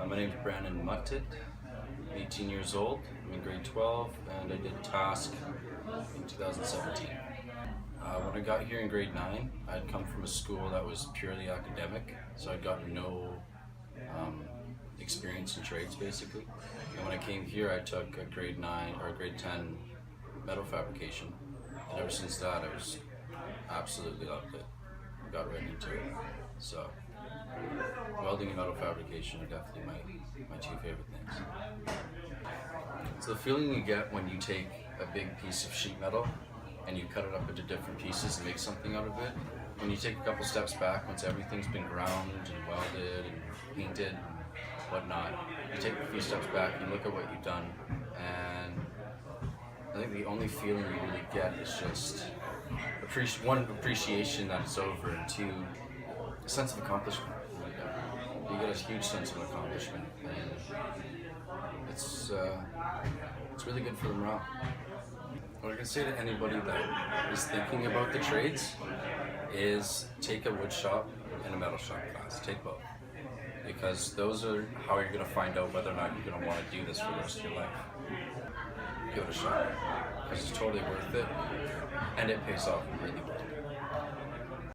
My name is Brandon Muttit. I'm 18 years old. I'm in grade 12 and I did TASC in 2017. When I got here in grade 9, I'd come from a school that was purely academic, so I'd gotten no experience in trades basically. And when I came here, I took a grade 9 or a grade 10 metal fabrication, and ever since that I was absolutely loved it. I got right into it. So welding and metal fabrication are definitely my two favorite things. So the feeling you get when you take a big piece of sheet metal and you cut it up into different pieces and make something out of it, when you take a couple steps back, once everything's been ground and welded and painted and whatnot, you take a few steps back, you look at what you've done, and I think the only feeling you really get is just appreciation that it's over, and two, a sense of accomplishment. You get a huge sense of accomplishment, and it's really good for the morale. What I can say to anybody that is thinking about the trades is take a wood shop and a metal shop class. Take both, because those are how you're going to find out whether or not you're going to want to do this for the rest of your life. Give it a shot, because it's totally worth it, and it pays off really well.